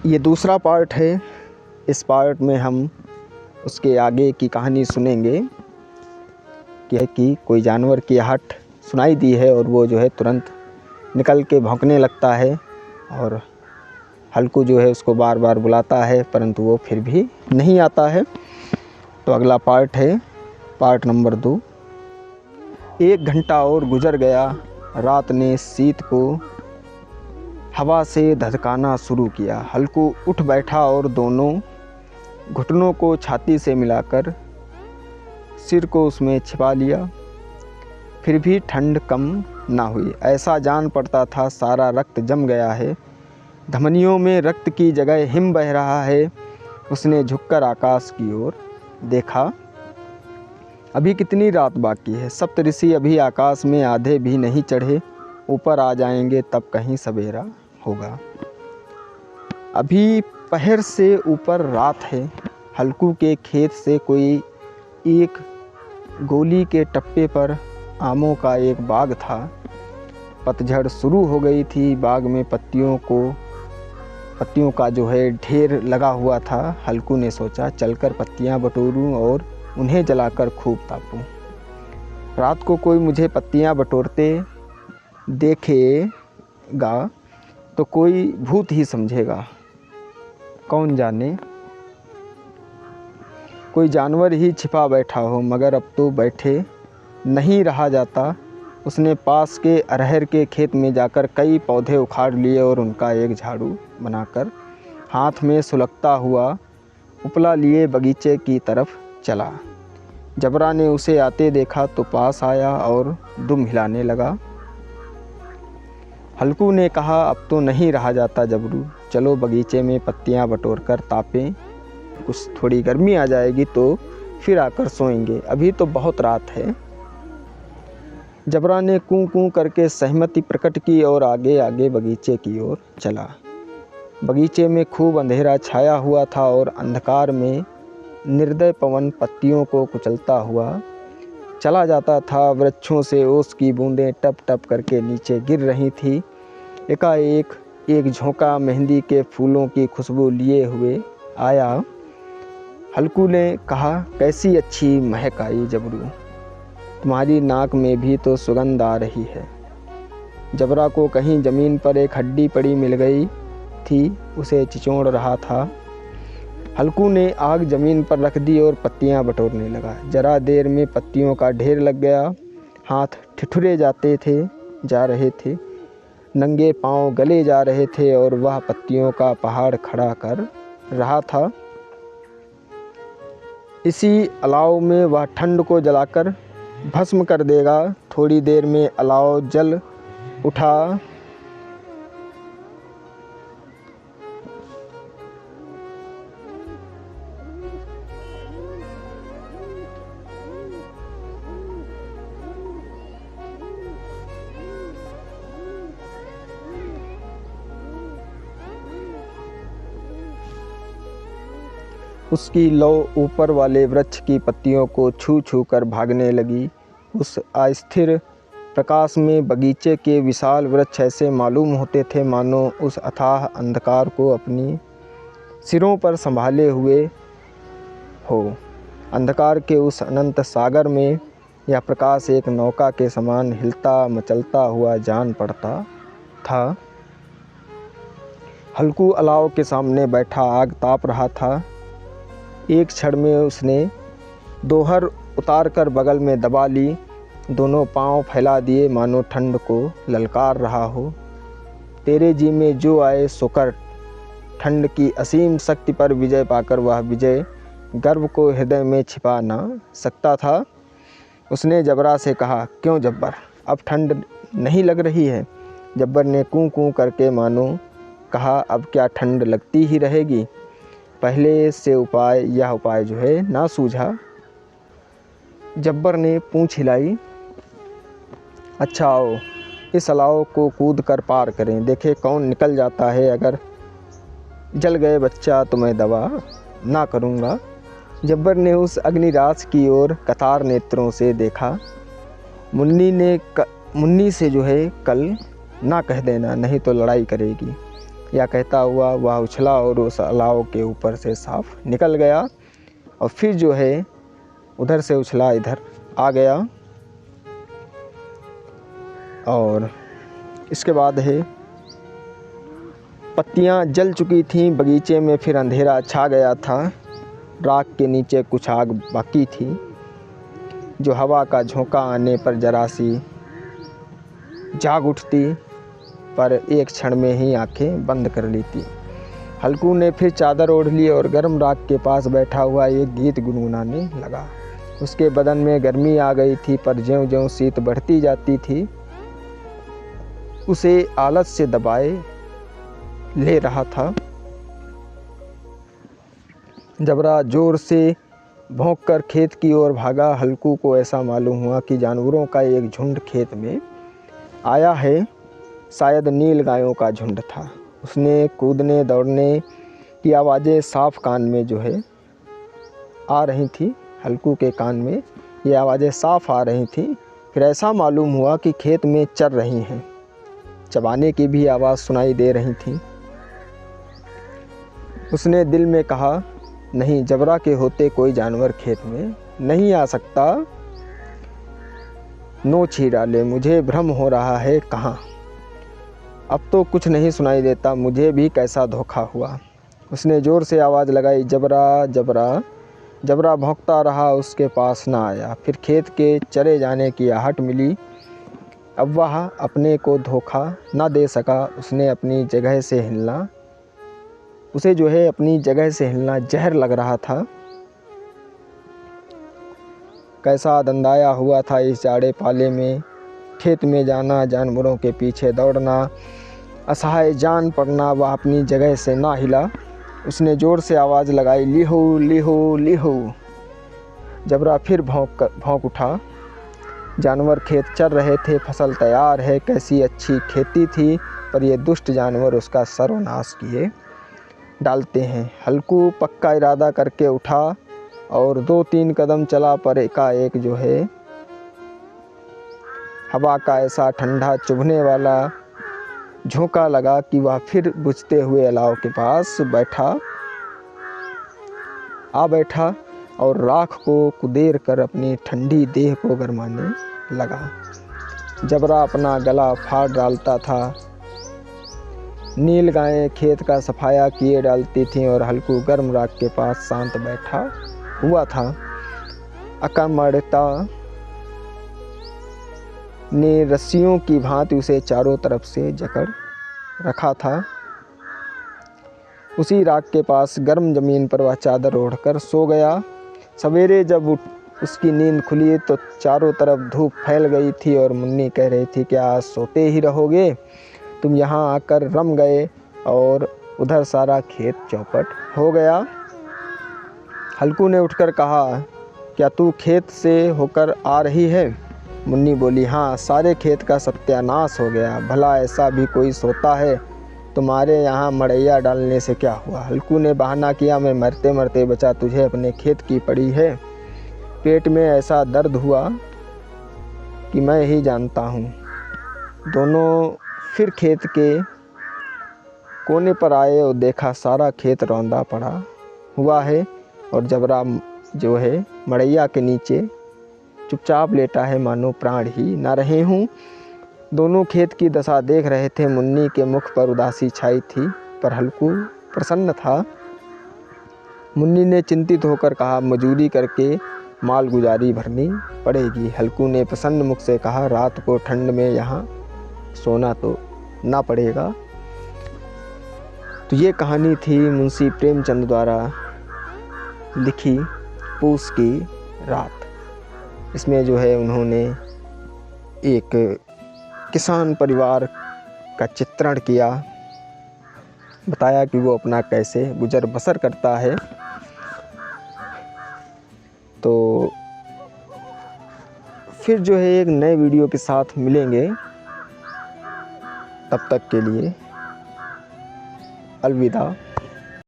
ये दूसरा पार्ट है। इस पार्ट में हम उसके आगे की कहानी सुनेंगे कि कोई जानवर की आहट सुनाई दी है और वो जो है तुरंत निकल के भौंकने लगता है और हल्कू जो है उसको बार बार बुलाता है, परंतु वो फिर भी नहीं आता है। तो अगला पार्ट है पार्ट नंबर 2। 1 घंटा और गुजर गया। रात ने शीत को हवा से धधकाना शुरू किया। हल्कू उठ बैठा और दोनों घुटनों को छाती से मिलाकर सिर को उसमें छिपा लिया। फिर भी ठंड कम ना हुई। ऐसा जान पड़ता था सारा रक्त जम गया है, धमनियों में रक्त की जगह हिम बह रहा है। उसने झुककर आकाश की ओर देखा। अभी कितनी रात बाकी है। सप्तऋषि अभी आकाश में आधे भी नहीं चढ़े, ऊपर आ जाएंगे तब कहीं सवेरा होगा। अभी पहर से ऊपर रात है। हल्कू के खेत से कोई एक गोली के टप्पे पर आमों का एक बाग था। पतझड़ शुरू हो गई थी। बाग में पत्तियों का जो है ढेर लगा हुआ था। हल्कू ने सोचा चलकर पत्तियां बटोरूं और उन्हें जलाकर खूब तापूं। रात को कोई मुझे पत्तियां बटोरते देखेगा तो कोई भूत ही समझेगा, कौन जाने कोई जानवर ही छिपा बैठा हो। मगर अब तो बैठे नहीं रहा जाता। उसने पास के अरहर के खेत में जाकर कई पौधे उखाड़ लिए और उनका एक झाड़ू बनाकर हाथ में सुलगता हुआ उपला लिए बगीचे की तरफ चला। जबरा ने उसे आते देखा तो पास आया और दुम हिलाने लगा। हल्कू ने कहा, अब तो नहीं रहा जाता जबरू, चलो बगीचे में पत्तियां बटोर कर तापें। कुछ थोड़ी गर्मी आ जाएगी तो फिर आकर सोएंगे, अभी तो बहुत रात है। जबरा ने कूं कूं करके सहमति प्रकट की और आगे आगे बगीचे की ओर चला। बगीचे में खूब अंधेरा छाया हुआ था और अंधकार में निर्दय पवन पत्तियों को कुचलता हुआ चला जाता था। वृक्षों से ओस की बूंदें टप टप करके नीचे गिर रही थी। एकाएक एक झोंका मेहंदी के फूलों की खुशबू लिए हुए आया। हल्कू ने कहा, कैसी अच्छी महक आई जबरू, तुम्हारी नाक में भी तो सुगंध आ रही है। जबरा को कहीं ज़मीन पर एक हड्डी पड़ी मिल गई थी, उसे चिचोड़ रहा था। हल्कू ने आग ज़मीन पर रख दी और पत्तियां बटोरने लगा। जरा देर में पत्तियों का ढेर लग गया। हाथ ठिठुरे जा रहे थे, नंगे पांव गले जा रहे थे और वह पत्तियों का पहाड़ खड़ा कर रहा था। इसी अलाव में वह ठंड को जलाकर भस्म कर देगा। थोड़ी देर में अलाव जल उठा। उसकी लौ ऊपर वाले वृक्ष की पत्तियों को छू छू कर भागने लगी। उस अस्थिर प्रकाश में बगीचे के विशाल वृक्ष ऐसे मालूम होते थे मानो उस अथाह अंधकार को अपनी सिरों पर संभाले हुए हो। अंधकार के उस अनंत सागर में यह प्रकाश एक नौका के समान हिलता मचलता हुआ जान पड़ता था। हल्कू अलाव के सामने बैठा आग ताप रहा था। एक क्षण में उसने दोहर उतार कर बगल में दबा ली, दोनों पांव फैला दिए मानो ठंड को ललकार रहा हो। तेरे जी में जो आए सो कर। ठंड की असीम शक्ति पर विजय पाकर वह विजय गर्व को हृदय में छिपा ना सकता था। उसने जबरा से कहा, क्यों जब्बर, अब ठंड नहीं लग रही है? जब्बर ने कूं कूं करके मानो कहा, अब क्या ठंड लगती ही रहेगी? पहले से यह उपाय जो है ना सूझा। जब्बर ने पूंछ हिलाई। अच्छा आओ, इस अलाव को कूद कर पार करें, देखे कौन निकल जाता है। अगर जल गए बच्चा तो मैं दवा ना करूँगा। जब्बर ने उस अग्निराज की ओर कतार नेत्रों से देखा। मुन्नी से जो है कल ना कह देना, नहीं तो लड़ाई करेगी। या कहता हुआ वह उछला और उस अलाव के ऊपर से साफ निकल गया और फिर जो है उधर से उछला इधर आ गया। और इसके बाद है पत्तियां जल चुकी थीं बगीचे में, फिर अंधेरा छा गया था। राख के नीचे कुछ आग बाकी थी जो हवा का झोंका आने पर जरा सी जाग उठती, पर एक क्षण में ही आंखें बंद कर लेती। हल्कू ने फिर चादर ओढ़ ली और गर्म राख के पास बैठा हुआ एक गीत गुनगुनाने लगा। उसके बदन में गर्मी आ गई थी, पर ज्यों-ज्यों शीत बढ़ती जाती थी उसे आलस से दबाए ले रहा था। जबरा जोर से भौंककर खेत की ओर भागा। हल्कू को ऐसा मालूम हुआ कि जानवरों का एक झुंड खेत में आया है, शायद नील गायों का झुंड था। उसने कूदने दौड़ने की आवाज़ें साफ कान में जो है आ रही थी। हल्कू के कान में ये आवाज़ें साफ आ रही थी। फिर ऐसा मालूम हुआ कि खेत में चर रही हैं, चबाने की भी आवाज़ सुनाई दे रही थी। उसने दिल में कहा, नहीं, जबरा के होते कोई जानवर खेत में नहीं आ सकता। नोच ही डाले, मुझे भ्रम हो रहा है कहाँ। अब तो कुछ नहीं सुनाई देता, मुझे भी कैसा धोखा हुआ। उसने ज़ोर से आवाज़ लगाई, जबरा जबरा। जबरा भौंकता रहा, उसके पास ना आया। फिर खेत के चरे जाने की आहट मिली। अब वह अपने को धोखा ना दे सका। उसने अपनी जगह से हिलना उसे जो है अपनी जगह से हिलना जहर लग रहा था। कैसा दंदाया हुआ था इस जाड़े पाले में। खेत में जाना, जानवरों के पीछे दौड़ना, असहाय जान पड़ना। वह अपनी जगह से ना हिला। उसने ज़ोर से आवाज़ लगाई, लीहो लीहो लीहो। जबरा फिर भौंक उठा। जानवर खेत चर रहे थे, फसल तैयार है, कैसी अच्छी खेती थी, पर ये दुष्ट जानवर उसका सर्वनाश किए डालते हैं। हल्कू पक्का इरादा करके उठा और 2-3 कदम चला, पर एकाएक जो है हवा का ऐसा ठंडा चुभने वाला झोंका लगा कि वह फिर बुझते हुए अलाव के पास बैठा और राख को कुदेर कर अपनी ठंडी देह को गरमाने लगा। जबरा अपना गला फाड़ डालता था। नील गायें खेत का सफाया किए डालती थीं और हल्कू गर्म राख के पास शांत बैठा हुआ था। अकमड़ता ने रस्सियों की भांति उसे चारों तरफ से जकड़ रखा था। उसी राख के पास गर्म ज़मीन पर वह चादर ओढ़कर सो गया। सवेरे जब उसकी नींद खुली तो चारों तरफ धूप फैल गई थी और मुन्नी कह रही थी, क्या आज सोते ही रहोगे? तुम यहाँ आकर रम गए और उधर सारा खेत चौपट हो गया। हल्कू ने उठकर कहा, क्या तू खेत से होकर आ रही है? मुन्नी बोली, हाँ, सारे खेत का सत्यानाश हो गया। भला ऐसा भी कोई सोता है? तुम्हारे यहाँ मड़ैया डालने से क्या हुआ? हल्कू ने बहाना किया, मैं मरते मरते बचा, तुझे अपने खेत की पड़ी है। पेट में ऐसा दर्द हुआ कि मैं ही जानता हूँ। दोनों फिर खेत के कोने पर आए और देखा सारा खेत रौंदा पड़ा हुआ है और जबरा जो है मड़ैया के नीचे चुपचाप लेटा है, मानो प्राण ही न रहे हों। दोनों खेत की दशा देख रहे थे। मुन्नी के मुख पर उदासी छाई थी, पर हल्कू प्रसन्न था। मुन्नी ने चिंतित होकर कहा, मजूरी करके माल गुजारी भरनी पड़ेगी। हल्कू ने प्रसन्न मुख से कहा, रात को ठंड में यहाँ सोना तो ना पड़ेगा। तो ये कहानी थी मुंशी प्रेमचंद द्वारा लिखी पूस की रात। इसमें जो है उन्होंने एक किसान परिवार का चित्रण किया, बताया कि वो अपना कैसे गुजर बसर करता है। तो फिर जो है एक नए वीडियो के साथ मिलेंगे। तब तक के लिए अलविदा।